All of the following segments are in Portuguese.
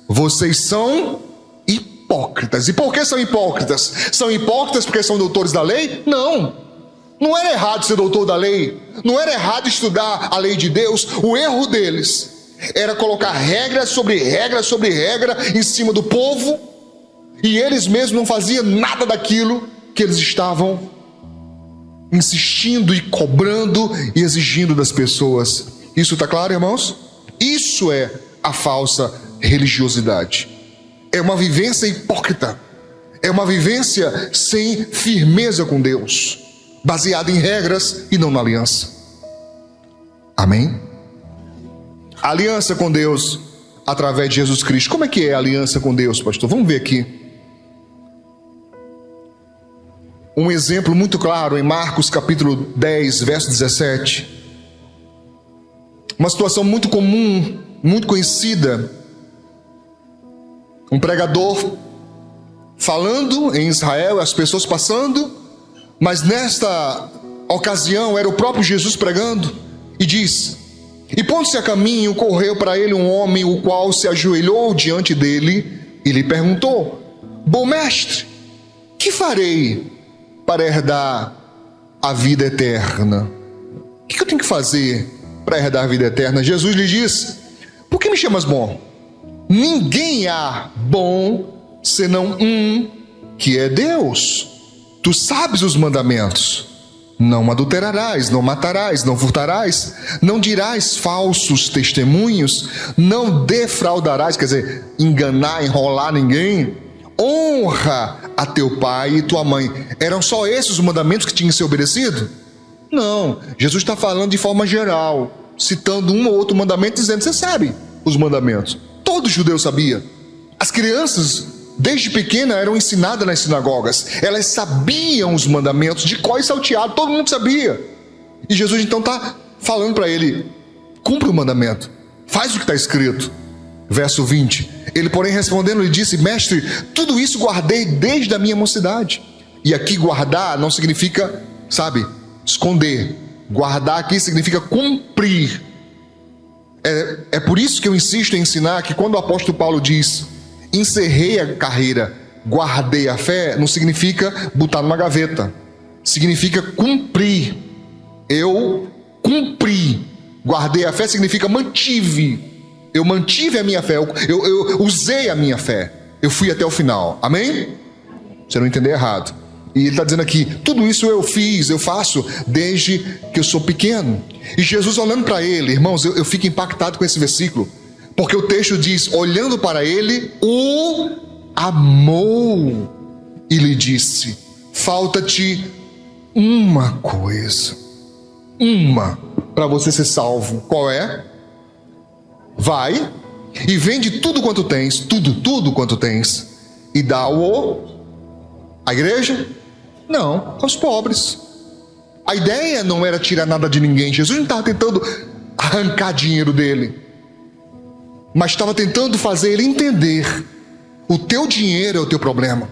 vocês são hipócritas. E por que são hipócritas? São hipócritas porque são doutores da lei? Não. Não era errado ser doutor da lei. Não era errado estudar a lei de Deus. O erro deles era colocar regra sobre regra sobre regra em cima do povo, e eles mesmos não faziam nada daquilo que eles estavam insistindo e cobrando e exigindo das pessoas. Isso está claro, irmãos? Isso é a falsa religiosidade. É uma vivência hipócrita. É uma vivência sem firmeza com Deus, baseada em regras e não na aliança. Amém? A aliança com Deus através de Jesus Cristo. Como é que é a aliança com Deus, pastor? Vamos ver aqui. Um exemplo muito claro em Marcos capítulo 10, verso 17. Uma situação muito comum, muito conhecida. Um pregador falando em Israel, as pessoas passando, mas nesta ocasião era o próprio Jesus pregando, e diz: e pondo-se a caminho, correu para ele um homem, o qual se ajoelhou diante dele e lhe perguntou: bom mestre, que farei para herdar a vida eterna? O que eu tenho que fazer para herdar a vida eterna? Jesus lhe disse: por que me chamas bom? Ninguém há bom senão um, que é Deus. Tu sabes os mandamentos: não adulterarás, não matarás, não furtarás, não dirás falsos testemunhos, não defraudarás, quer dizer, enganar, enrolar ninguém, honra a teu pai e tua mãe. Eram só esses os mandamentos que tinham que ser obedecidos? Não, Jesus está falando de forma geral, citando um ou outro mandamento, dizendo: você sabe os mandamentos. Todo judeu sabia. As crianças, desde pequena, eram ensinadas nas sinagogas. Elas sabiam os mandamentos de cor e salteado, todo mundo sabia. E Jesus então está falando para ele: cumpre o mandamento, faz o que está escrito. Verso 20. Ele, porém, respondendo, lhe disse: mestre, tudo isso guardei desde a minha mocidade. E aqui guardar não significa, sabe, esconder. Guardar aqui significa cumprir. É por isso que eu insisto em ensinar que quando o apóstolo Paulo diz: encerrei a carreira, guardei a fé, não significa botar numa gaveta. Significa cumprir. Eu cumpri. Guardei a fé significa mantive. Eu mantive a minha fé, eu usei a minha fé. Eu fui até o final. Amém? Você não entender errado. E ele está dizendo aqui: tudo isso eu fiz, eu faço desde que eu sou pequeno. E Jesus olhando para ele, irmãos, eu fico impactado com esse versículo, porque o texto diz: olhando para ele, o amou e lhe disse: falta-te uma coisa, uma, para você ser salvo. Qual é? Vai e vende tudo quanto tens, tudo quanto tens, e dá-o à igreja? Não, aos pobres. A ideia não era tirar nada de ninguém. Jesus não estava tentando arrancar dinheiro dele, mas estava tentando fazer ele entender: o teu dinheiro é o teu problema.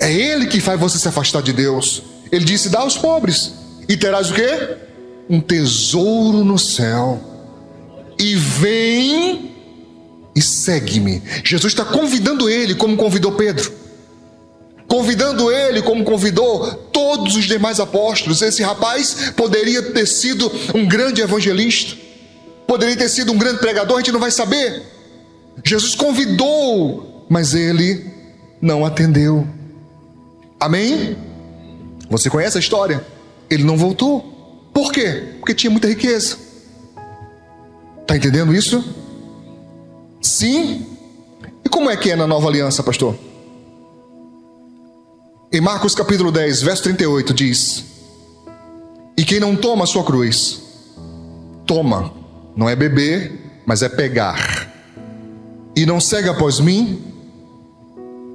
É ele que faz você se afastar de Deus. Ele disse: dá aos pobres, e terás o quê? Um tesouro no céu. E vem e segue-me. Jesus está convidando ele como convidou Pedro, convidando ele como convidou todos os demais apóstolos. Esse rapaz poderia ter sido um grande evangelista, poderia ter sido um grande pregador, a gente não vai saber. Jesus convidou, mas ele não atendeu. Amém? Você conhece a história? Ele não voltou. Por quê? Porque tinha muita riqueza. Está entendendo isso? Sim. E como é que é na nova aliança, pastor? Em Marcos capítulo 10, verso 38 diz: e quem não toma a sua cruz, toma, não é beber, mas é pegar, e não segue após mim,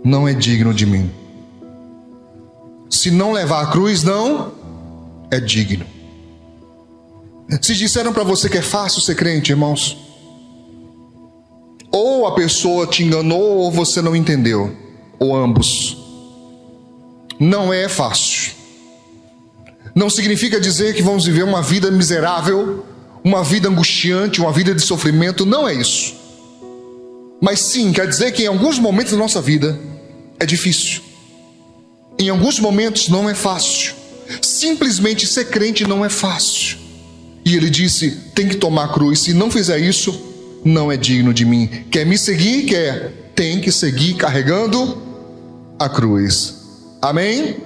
não é digno de mim. Se não levar a cruz, não é digno. Se disseram para você que é fácil ser crente, irmãos, ou a pessoa te enganou, ou você não entendeu, ou ambos. Não é fácil. Não significa dizer que vamos viver uma vida miserável, uma vida angustiante, uma vida de sofrimento. Não é isso. Mas sim, quer dizer que em alguns momentos da nossa vida é difícil. Em alguns momentos não é fácil. Simplesmente ser crente não é fácil. E ele disse, tem que tomar a cruz. Se não fizer isso, não é digno de mim. Quer me seguir? Quer? Tem que seguir carregando a cruz. Amém?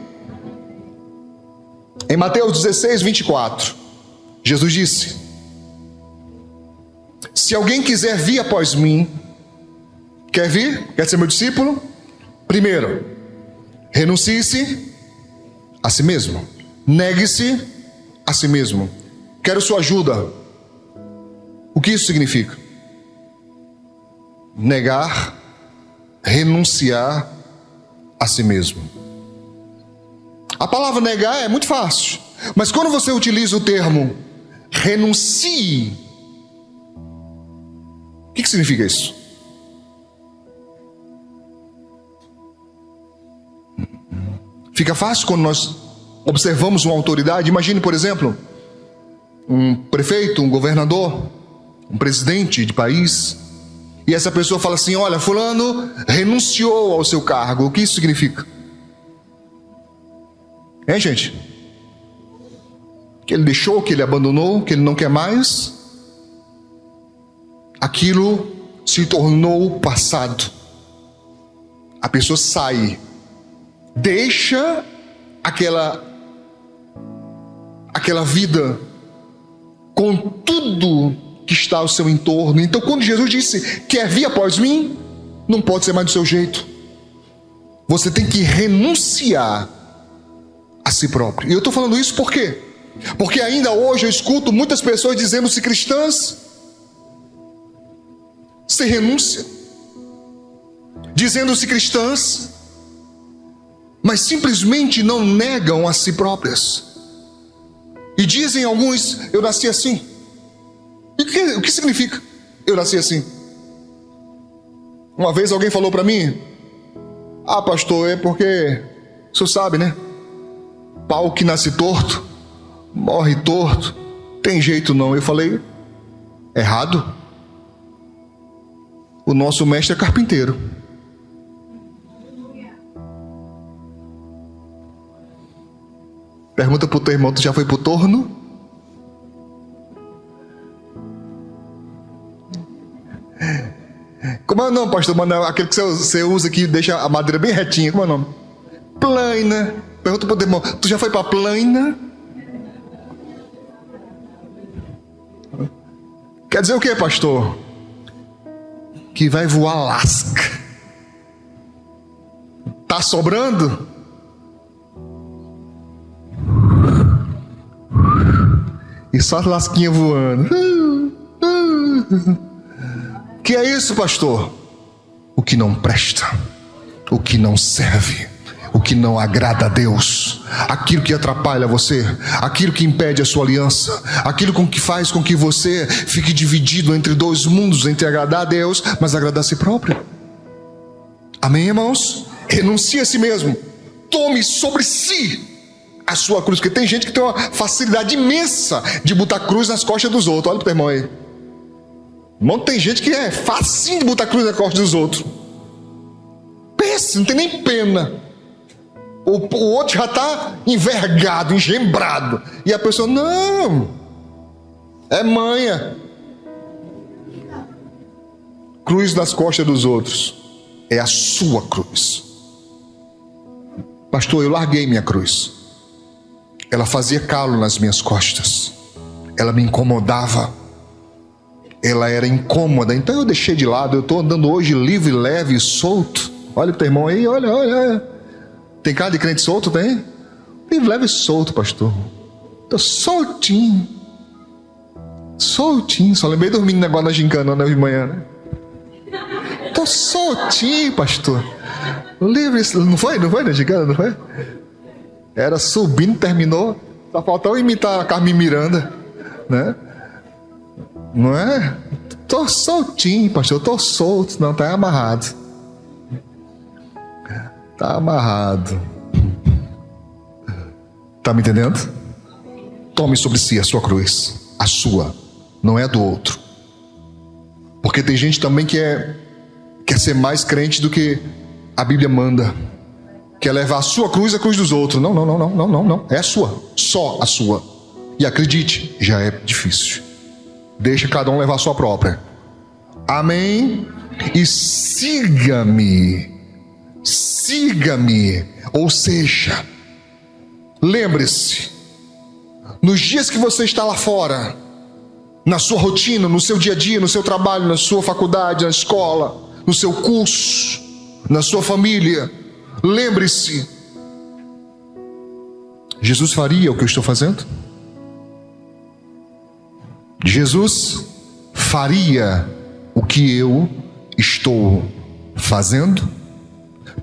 Em Mateus 16, 24, Jesus disse: se alguém quiser vir após mim, quer vir? Quer ser meu discípulo? Primeiro, renuncie-se a si mesmo. Negue-se a si mesmo. Quero sua ajuda. O que isso significa? Negar, renunciar a si mesmo. A palavra negar é muito fácil, mas quando você utiliza o termo renuncie, o que significa isso? Fica fácil quando nós observamos uma autoridade. Imagine, por exemplo, um prefeito, um governador, um presidente de país, e essa pessoa fala assim: olha, fulano renunciou ao seu cargo. O que isso significa? Hein, gente? Que ele deixou, que ele abandonou, que ele não quer mais. Aquilo se tornou passado. A pessoa sai, deixa aquela vida com tudo que está ao seu entorno. Então, quando Jesus disse: quer vir após mim, não pode ser mais do seu jeito. Você tem que renunciar a si próprio. E eu estou falando isso por quê? Porque ainda hoje eu escuto muitas pessoas dizendo-se cristãs, sem renúncia, dizendo-se cristãs, mas simplesmente não negam a si próprias. E dizem alguns: eu nasci assim. E o que significa eu nasci assim? Uma vez alguém falou para mim: ah, pastor, é porque o senhor sabe, né? Pau que nasce torto, morre torto, tem jeito não. Eu falei: errado. O nosso mestre é carpinteiro. Pergunta pro teu irmão: tu já foi pro torno? Como é o nome, pastor? Mano, aquele que você usa que deixa a madeira bem retinha. Como é o nome? Plana. Pergunta pro teu irmão: tu já foi pra plana? Quer dizer o que, pastor? Que vai voar lasca. Tá sobrando? E só as lasquinhas voando. Que é isso, pastor? O que não presta, o que não serve, o que não agrada a Deus, aquilo que atrapalha você, aquilo que impede a sua aliança, aquilo que faz com que você fique dividido entre dois mundos, entre agradar a Deus, mas agradar a si próprio. Amém, irmãos? Renuncie a si mesmo. Tome sobre si a sua cruz, porque tem gente que tem uma facilidade imensa de botar cruz nas costas dos outros. Olha pro teu irmão aí. Irmão, tem gente que é facinho de botar cruz nas costas dos outros. Pensa, não tem nem pena. O outro já está envergado, engembrado, e a pessoa: não, é manha. Cruz nas costas dos outros é a sua cruz. Pastor, eu larguei minha cruz. Ela fazia calo nas minhas costas, ela me incomodava, ela era incômoda, então eu deixei de lado. Eu estou andando hoje livre, leve e solto. Olha pro teu irmão aí, olha. Tem cara de crente solto, tem? Livre, leve e solto, pastor. Estou soltinho. Só lembrei dormindo negócio na gincana, né, de manhã, né? Estou soltinho, pastor. Livre, não foi na gincana, não foi? Era subindo, terminou. Só faltava imitar a Carmen Miranda, né? Não é? Estou soltinho, pastor. Estou solto. Não, está amarrado. Está amarrado. Está me entendendo? Tome sobre si a sua cruz. A sua, não é a do outro. Porque tem gente também que é ser mais crente do que a Bíblia manda. Quer levar a sua cruz, a cruz dos outros. Não, não, não, não, não, não, não. É a sua, só a sua. E acredite, já é difícil. Deixa cada um levar a sua própria. Amém? E siga-me. Siga-me. Ou seja, lembre-se, nos dias que você está lá fora, na sua rotina, no seu dia a dia, no seu trabalho, na sua faculdade, na escola, no seu curso, na sua família, lembre-se, Jesus faria o que eu estou fazendo? Jesus faria o que eu estou fazendo?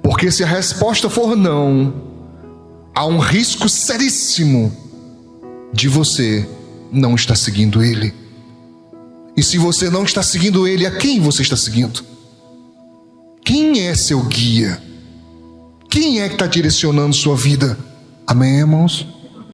Porque se a resposta for não, há um risco seríssimo de você não estar seguindo Ele. E se você não está seguindo Ele, a quem você está seguindo? Quem é seu guia? Quem é que está direcionando sua vida? Amém, irmãos?